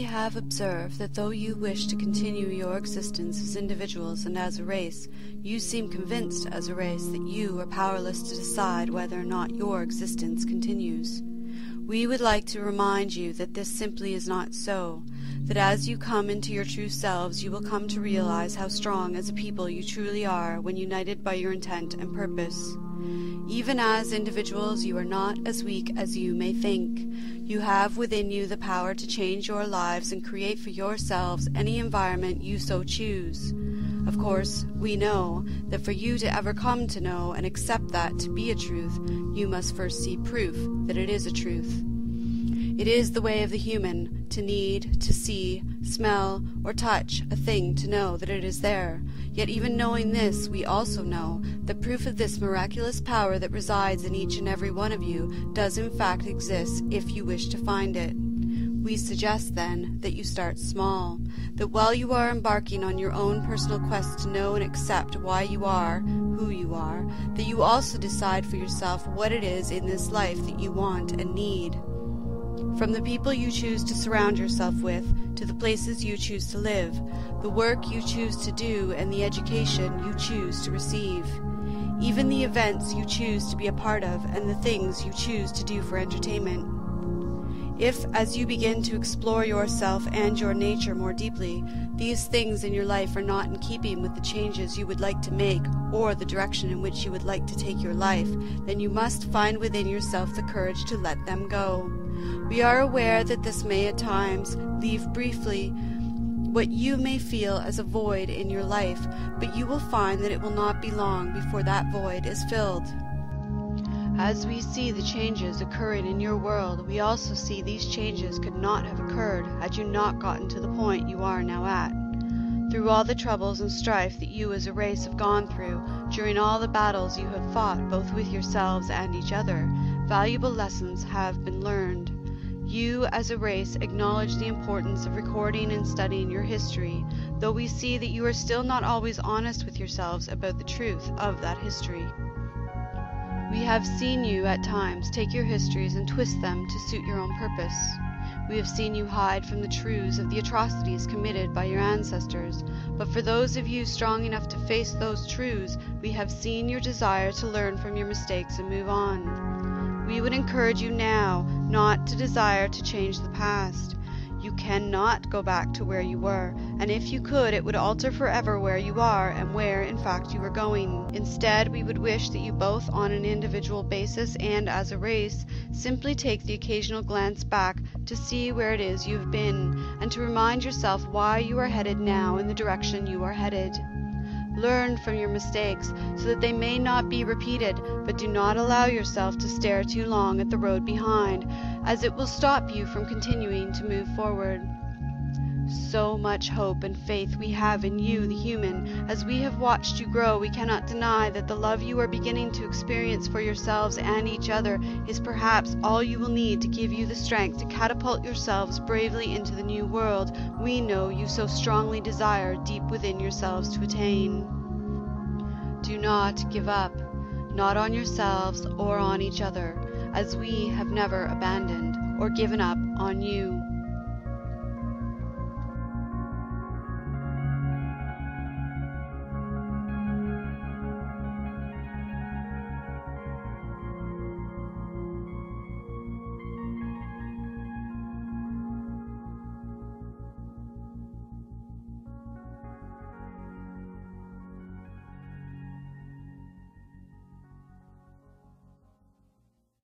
have observed that though you wish to continue your existence as individuals and as a race, you seem convinced as a race that you are powerless to decide whether or not your existence continues. We would like to remind you that this simply is not so, that as you come into your true selves, you will come to realize how strong as a people you truly are when united by your intent and purpose. Even as individuals, you are not as weak as you may think. You have within you the power to change your lives and create for yourselves any environment you so choose. Of course, we know that for you to ever come to know and accept that to be a truth, you must first see proof that it is a truth. It is the way of the human to need, to see, smell, or touch a thing to know that it is there. Yet even knowing this, we also know that proof of this miraculous power that resides in each and every one of you does in fact exist if you wish to find it. We suggest then that you start small, that while you are embarking on your own personal quest to know and accept why you are, who you are, that you also decide for yourself what it is in this life that you want and need. From the people you choose to surround yourself with, to the places you choose to live, the work you choose to do, and the education you choose to receive. Even the events you choose to be a part of, and the things you choose to do for entertainment. If, as you begin to explore yourself and your nature more deeply, these things in your life are not in keeping with the changes you would like to make or the direction in which you would like to take your life, then you must find within yourself the courage to let them go. We are aware that this may at times leave briefly what you may feel as a void in your life, but you will find that it will not be long before that void is filled. As we see the changes occurring in your world, we also see these changes could not have occurred had you not gotten to the point you are now at. Through all the troubles and strife that you as a race have gone through, during all the battles you have fought both with yourselves and each other, valuable lessons have been learned. You as a race acknowledge the importance of recording and studying your history, though we see that you are still not always honest with yourselves about the truth of that history. We have seen you at times take your histories and twist them to suit your own purpose. We have seen you hide from the truths of the atrocities committed by your ancestors, but for those of you strong enough to face those truths, we have seen your desire to learn from your mistakes and move on. We would encourage you now not to desire to change the past. You cannot go back to where you were, and if you could, it would alter forever where you are and where, in fact, you are going. Instead, we would wish that you both on an individual basis and as a race simply take the occasional glance back to see where it is you've been, and to remind yourself why you are headed now in the direction you are headed. Learn from your mistakes so that they may not be repeated, but do not allow yourself to stare too long at the road behind, as it will stop you from continuing to move forward. So much hope and faith we have in you, the human. As we have watched you grow, we cannot deny that the love you are beginning to experience for yourselves and each other is perhaps all you will need to give you the strength to catapult yourselves bravely into the new world we know you so strongly desire deep within yourselves to attain. Do not give up, not on yourselves or on each other, as we have never abandoned or given up on you.